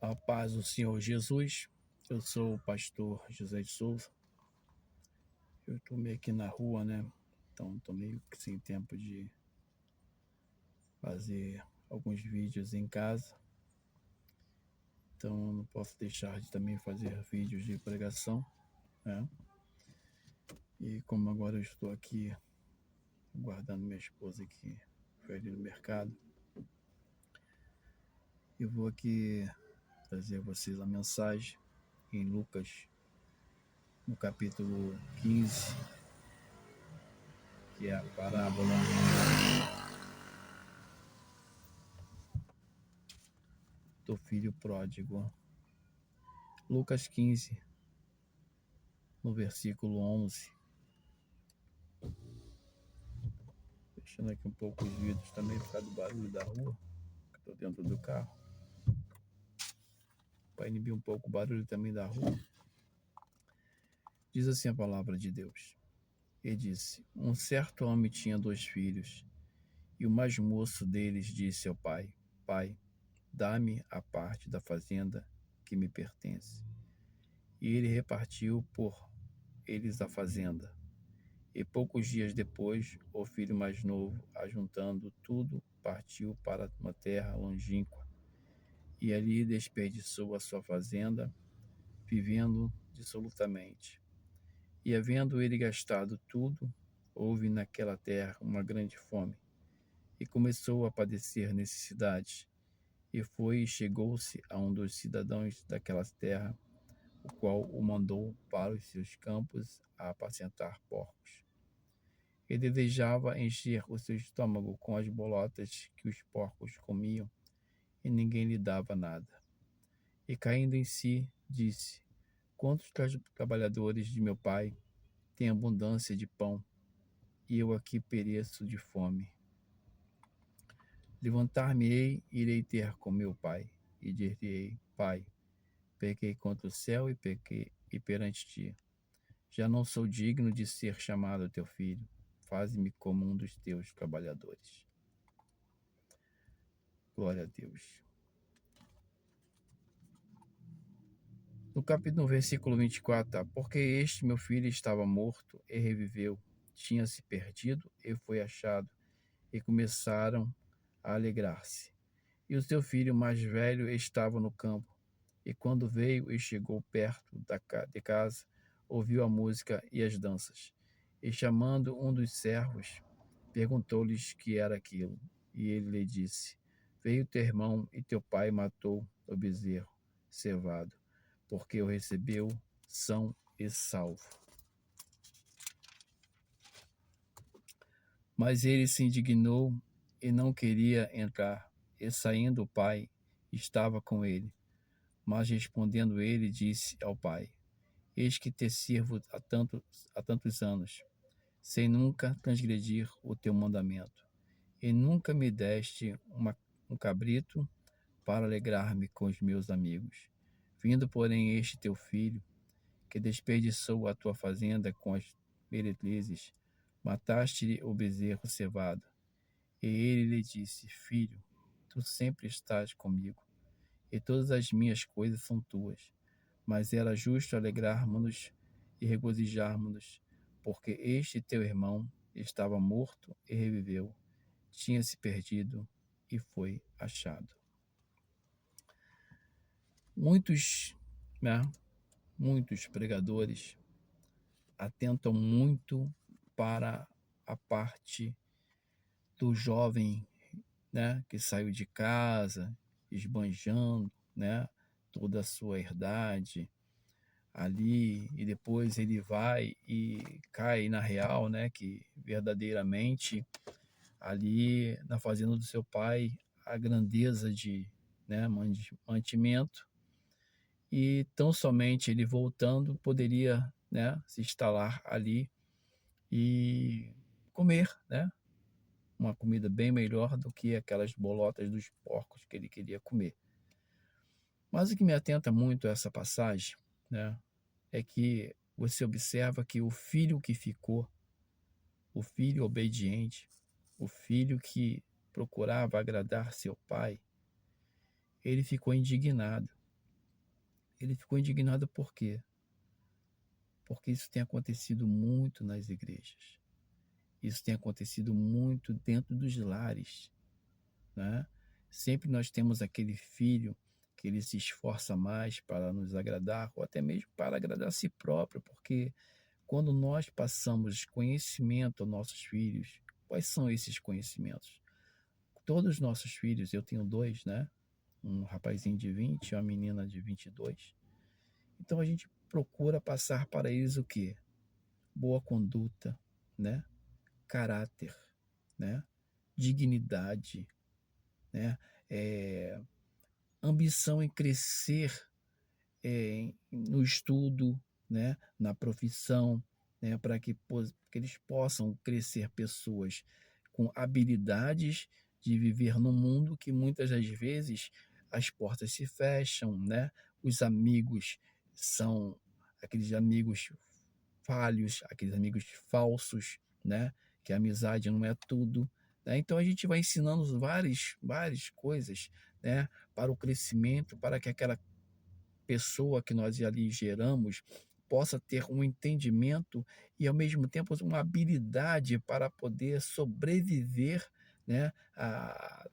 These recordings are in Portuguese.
A paz do Senhor Jesus. Eu sou o pastor José de Souza. Eu estou meio aqui na rua, né? Então estou meio que sem tempo de fazer alguns vídeos em casa. Então não posso deixar de também fazer vídeos de pregação, né? E como agora eu estou aqui aguardando minha esposa que foi ali no mercado, eu vou aqui trazer a vocês a mensagem em Lucas, no capítulo 15, que é a parábola do filho pródigo. Lucas 15, no versículo 11. Fechando aqui um pouco os vidros também por causa do barulho da rua, que estou dentro do carro, para inibir um pouco o barulho também da rua. Diz assim a palavra de Deus. Ele disse: Um certo homem tinha 2 filhos, e o mais moço deles disse ao pai: Pai, dá-me a parte da fazenda que me pertence. E ele repartiu por eles a fazenda. E poucos dias depois, o filho mais novo, ajuntando tudo, partiu para uma terra longínqua, e ali desperdiçou a sua fazenda, vivendo dissolutamente. E havendo ele gastado tudo, houve naquela terra uma grande fome, e começou a padecer necessidade. E foi e chegou-se a um dos cidadãos daquela terra, o qual o mandou para os seus campos a apacentar porcos. Ele desejava encher o seu estômago com as bolotas que os porcos comiam, e ninguém lhe dava nada. E caindo em si, disse: Quantos trabalhadores de meu pai têm abundância de pão, e eu aqui pereço de fome. Levantar-me-ei e irei ter com meu pai, e dir-lhe-ei: Pai, pequei contra o céu e pequei perante ti. Já não sou digno de ser chamado teu filho. Faze-me como um dos teus trabalhadores. Glória a Deus. No versículo 24, porque este meu filho estava morto e reviveu, tinha se perdido e foi achado, e começaram a alegrar-se. E o seu filho mais velho estava no campo, e quando veio e chegou perto de casa, ouviu a música e as danças. E chamando um dos servos, perguntou-lhes que era aquilo. E ele lhe disse: Veio teu irmão e teu pai matou o bezerro cevado, porque o recebeu são e salvo. Mas ele se indignou e não queria entrar. E saindo o pai, estava com ele. Mas respondendo ele, disse ao pai: Eis que te sirvo há tantos anos, sem nunca transgredir o teu mandamento. E nunca me deste um cabrito para alegrar-me com os meus amigos. Vindo, porém, este teu filho, que desperdiçou a tua fazenda com as meretrizes, mataste-lhe o bezerro cevado. E ele lhe disse: Filho, tu sempre estás comigo, e todas as minhas coisas são tuas. Mas era justo alegrarmos-nos e regozijarmos-nos, porque este teu irmão estava morto e reviveu, tinha se perdido e foi achado. Muitos, né, muitos pregadores atentam muito para a parte do jovem, né, que saiu de casa, esbanjando, né, toda a sua herdade ali, e depois ele vai e cai na real, né, que verdadeiramente ali na fazenda do seu pai a grandeza de, né, mantimento, e tão somente ele voltando poderia, né, se instalar ali e comer, né, uma comida bem melhor do que aquelas bolotas dos porcos que ele queria comer. Mas o que me atenta muito a essa passagem, né, é que você observa que o filho que ficou, o filho obediente, o filho que procurava agradar seu pai, ele ficou indignado. Ele ficou indignado por quê? Porque isso tem acontecido muito nas igrejas. Isso tem acontecido muito dentro dos lares, né? Sempre nós temos aquele filho que ele se esforça mais para nos agradar, ou até mesmo para agradar a si próprio, porque quando nós passamos conhecimento aos nossos filhos, quais são esses conhecimentos? Todos os nossos filhos, eu tenho dois, né? Um rapazinho de 20 e uma menina de 22. Então a gente procura passar para eles o quê? Boa conduta, né? Caráter, né? Dignidade, né? É, ambição em crescer no estudo, né? Na profissão, né? Para que eles possam crescer pessoas com habilidades de viver num mundo que muitas das vezes as portas se fecham, né? Os amigos são aqueles amigos falhos, aqueles amigos falsos, né? Que a amizade não é tudo, né? Então a gente vai ensinando várias coisas, né? Para o crescimento, para que aquela pessoa que nós ali geramos possa ter um entendimento e ao mesmo tempo uma habilidade para poder sobreviver, né? A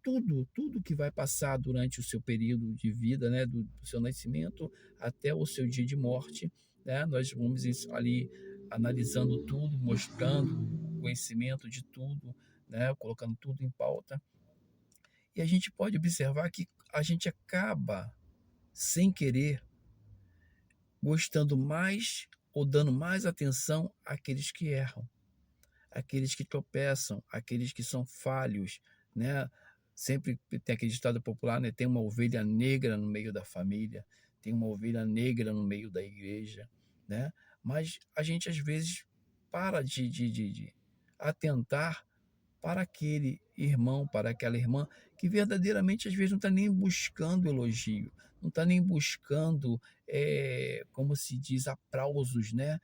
tudo que vai passar durante o seu período de vida, né? Do seu nascimento até o seu dia de morte, né? Nós vamos ali analisando tudo, mostrando o conhecimento de tudo, né? Colocando tudo em pauta. E a gente pode observar que a gente acaba, sem querer, gostando mais ou dando mais atenção àqueles que erram, àqueles que tropeçam, àqueles que são falhos, né? Sempre tem aquele ditado popular, né? Tem uma ovelha negra no meio da família, tem uma ovelha negra no meio da igreja, né? Mas a gente às vezes para de atentar para aquele irmão, para aquela irmã que verdadeiramente às vezes não está nem buscando elogio, não está nem buscando, como se diz, aplausos, né?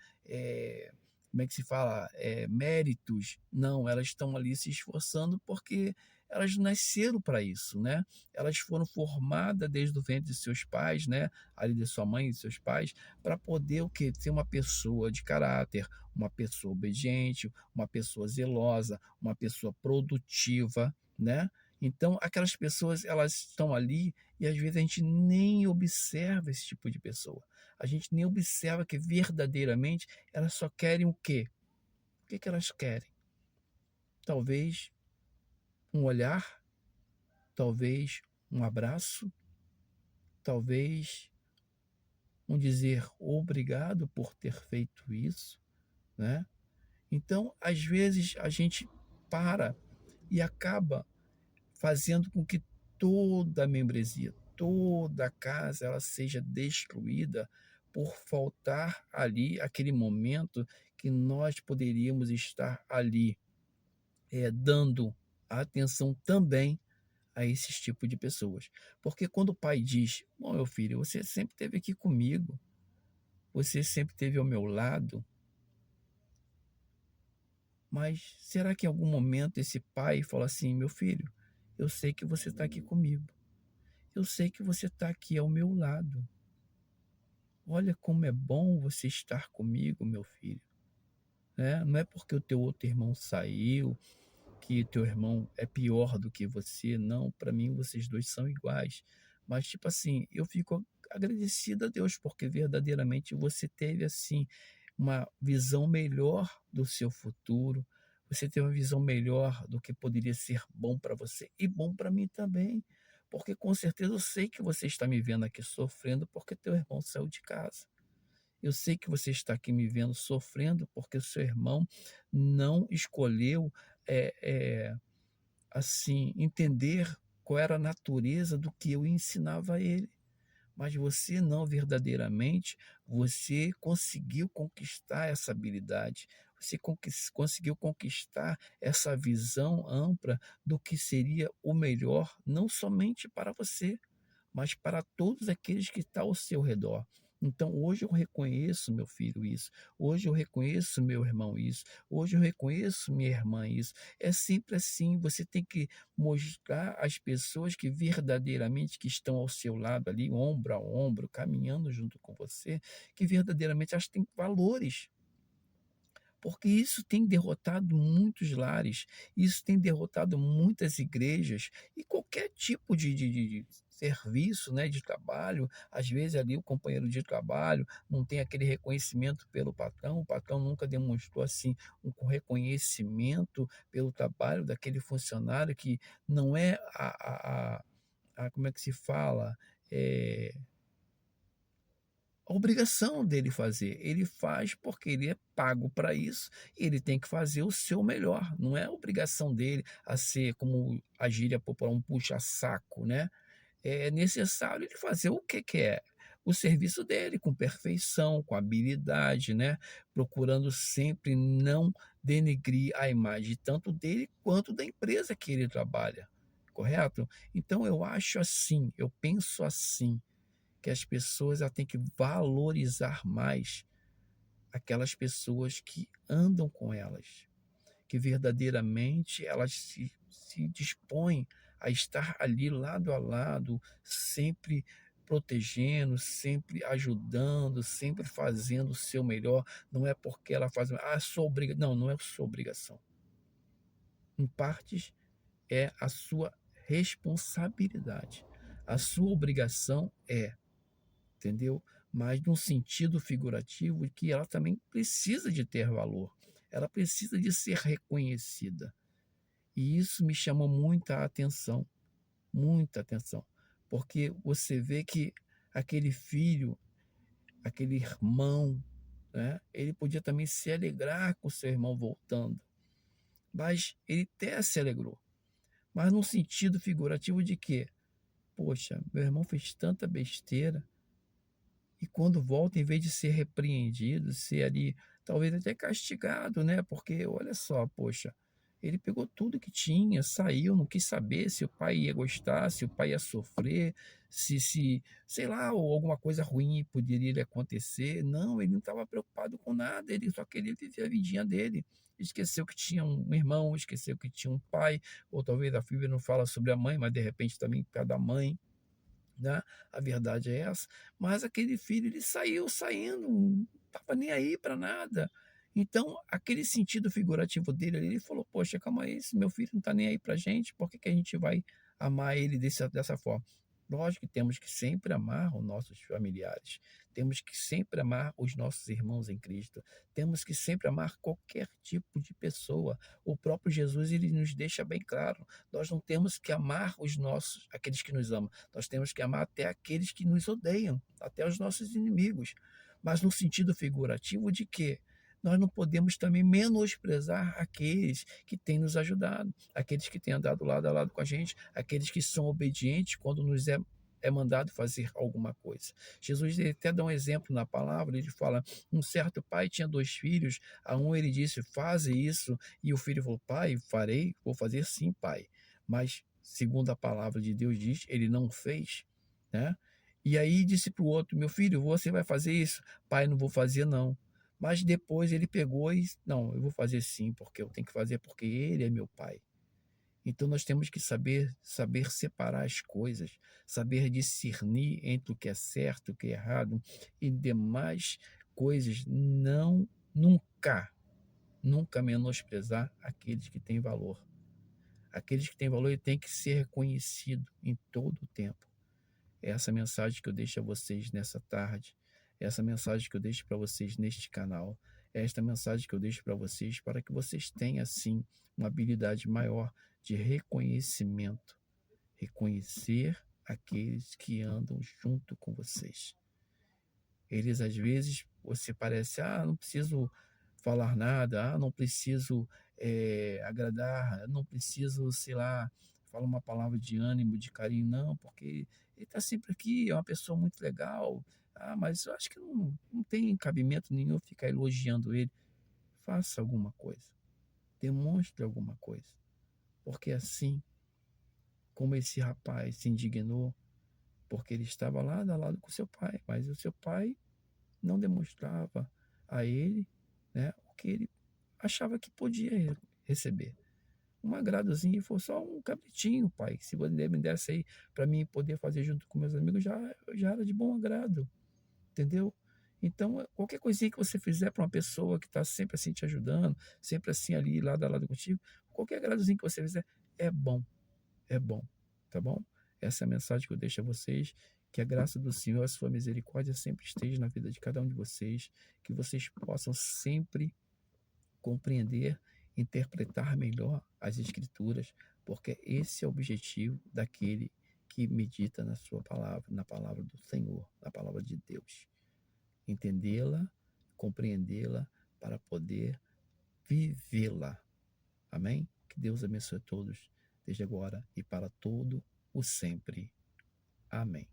Como é que se fala? Méritos. Não, elas estão ali se esforçando porque elas nasceram para isso, né? Elas foram formadas desde o ventre de seus pais, né? Ali de sua mãe e de seus pais, para poder o quê? Ser uma pessoa de caráter, uma pessoa obediente, uma pessoa zelosa, uma pessoa produtiva, né? Então, aquelas pessoas, elas estão ali e às vezes a gente nem observa esse tipo de pessoa. A gente nem observa que verdadeiramente elas só querem o quê? O que que elas querem? Talvez um olhar, talvez um abraço, talvez um dizer obrigado por ter feito isso, né? Então, às vezes a gente para e acaba fazendo com que toda a membresia, toda a casa, ela seja destruída por faltar ali aquele momento que nós poderíamos estar ali, dando atenção também a esses tipos de pessoas. Porque quando o pai diz: bom, meu filho, você sempre esteve aqui comigo, você sempre esteve ao meu lado, mas será que em algum momento esse pai fala assim: meu filho, eu sei que você está aqui comigo, eu sei que você está aqui ao meu lado. Olha como é bom você estar comigo, meu filho. Né? Não é porque o teu outro irmão saiu, que teu irmão é pior do que você. Não, para mim vocês dois são iguais. Mas, tipo assim, eu fico agradecido a Deus, porque verdadeiramente você teve, assim, uma visão melhor do seu futuro. Você teve uma visão melhor do que poderia ser bom para você e bom para mim também. Porque com certeza eu sei que você está me vendo aqui sofrendo porque teu irmão saiu de casa. Eu sei que você está aqui me vendo sofrendo porque o seu irmão não escolheu, é, é, assim, entender qual era a natureza do que eu ensinava a ele. Mas você não verdadeiramente, você conseguiu conquistar essa habilidade, você conseguiu conquistar essa visão ampla do que seria o melhor, não somente para você, mas para todos aqueles que estão ao seu redor. Então, hoje eu reconheço meu filho isso, hoje eu reconheço meu irmão isso, hoje eu reconheço minha irmã isso. É sempre assim, você tem que mostrar às pessoas que verdadeiramente que estão ao seu lado ali, ombro a ombro, caminhando junto com você, que verdadeiramente elas têm valores. Porque isso tem derrotado muitos lares, isso tem derrotado muitas igrejas e qualquer tipo de serviço, né, de trabalho. Às vezes ali o companheiro de trabalho não tem aquele reconhecimento pelo patrão, o patrão nunca demonstrou assim um reconhecimento pelo trabalho daquele funcionário que não é como é que se fala? É, a obrigação dele fazer. Ele faz porque ele é pago para isso e ele tem que fazer o seu melhor. Não é obrigação dele a ser, como a gíria popular, um puxa-saco, né? É necessário ele fazer o que que é o serviço dele com perfeição, com habilidade, né? Procurando sempre não denegrir a imagem tanto dele quanto da empresa que ele trabalha, correto? Então eu acho assim, eu penso assim, que as pessoas têm que valorizar mais aquelas pessoas que andam com elas, que verdadeiramente elas se dispõem a estar ali lado a lado, sempre protegendo, sempre ajudando, sempre fazendo o seu melhor. Não é porque ela faz, sua obrigação. Não, não é sua obrigação. Em partes, é a sua responsabilidade. A sua obrigação é, entendeu? Mas num sentido figurativo que ela também precisa de ter valor, ela precisa de ser reconhecida. E isso me chamou muita atenção, porque você vê que aquele filho, aquele irmão, né, ele podia também se alegrar com seu irmão voltando, mas ele até se alegrou, mas num sentido figurativo de que, poxa, meu irmão fez tanta besteira. E quando volta, em vez de ser repreendido, ser ali, talvez até castigado, né? Porque olha só, poxa, ele pegou tudo que tinha, saiu, não quis saber se o pai ia gostar, se o pai ia sofrer, sei lá, ou alguma coisa ruim poderia lhe acontecer. Não, ele não estava preocupado com nada, ele só queria viver a vidinha dele. Esqueceu que tinha um irmão, esqueceu que tinha um pai, ou talvez a Bíblia não fala sobre a mãe, mas de repente também cada mãe, né? A verdade é essa. Mas aquele filho, ele saindo, não estava nem aí para nada. Então, aquele sentido figurativo dele ali, ele falou: Poxa, calma aí, se meu filho não está nem aí para gente, por que, que a gente vai amar ele dessa forma? Lógico que temos que sempre amar os nossos familiares, temos que sempre amar os nossos irmãos em Cristo, temos que sempre amar qualquer tipo de pessoa. O próprio Jesus, ele nos deixa bem claro: nós não temos que amar aqueles que nos amam, nós temos que amar até aqueles que nos odeiam, até os nossos inimigos. Mas no sentido figurativo de que nós não podemos também menosprezar aqueles que têm nos ajudado, aqueles que têm andado lado a lado com a gente, aqueles que são obedientes quando nos é mandado fazer alguma coisa. Jesus ele até dá um exemplo na palavra, ele fala: um certo pai tinha dois filhos, a um ele disse, faze isso, e o filho falou, pai, farei, vou fazer sim, pai. Mas, segundo a palavra de Deus diz, ele não fez, né? E aí disse para o outro, meu filho, você vai fazer isso? Pai, não vou fazer não. Mas depois ele pegou e, não, eu vou fazer sim, porque eu tenho que fazer porque ele é meu pai. Então nós temos que saber separar as coisas, saber discernir entre o que é certo, o que é errado e demais coisas. Não, nunca menosprezar aqueles que têm valor. Aqueles que têm valor têm que ser reconhecido em todo o tempo. É essa mensagem que eu deixo a vocês nessa tarde. É essa mensagem que eu deixo para vocês neste canal. É esta mensagem que eu deixo para vocês para que vocês tenham, assim, uma habilidade maior de reconhecimento. Reconhecer aqueles que andam junto com vocês. Eles, às vezes, você parece, não preciso falar nada, não preciso agradar, não preciso, sei lá, falar uma palavra de ânimo, de carinho, não, porque ele está sempre aqui, é uma pessoa muito legal. Mas eu acho que não tem cabimento nenhum ficar elogiando ele. Faça alguma coisa, demonstre alguma coisa, porque assim como esse rapaz se indignou, porque ele estava lado a lado com seu pai, mas o seu pai não demonstrava a ele, né, o que ele achava que podia receber. Um agradozinho, e for só um cabritinho, pai, se você me desse aí para mim poder fazer junto com meus amigos, já era de bom agrado, entendeu? Então, qualquer coisinha que você fizer para uma pessoa que está sempre assim te ajudando, sempre assim ali lado a lado contigo, qualquer agradozinho que você fizer é bom, tá bom? Essa é a mensagem que eu deixo a vocês. Que a graça do Senhor, a sua misericórdia sempre esteja na vida de cada um de vocês, que vocês possam sempre compreender, interpretar melhor as Escrituras, porque esse é o objetivo daquele que medita na sua palavra, na palavra do Senhor, na palavra de Deus. Entendê-la, compreendê-la, para poder vivê-la. Amém? Que Deus abençoe a todos, desde agora e para todo o sempre. Amém.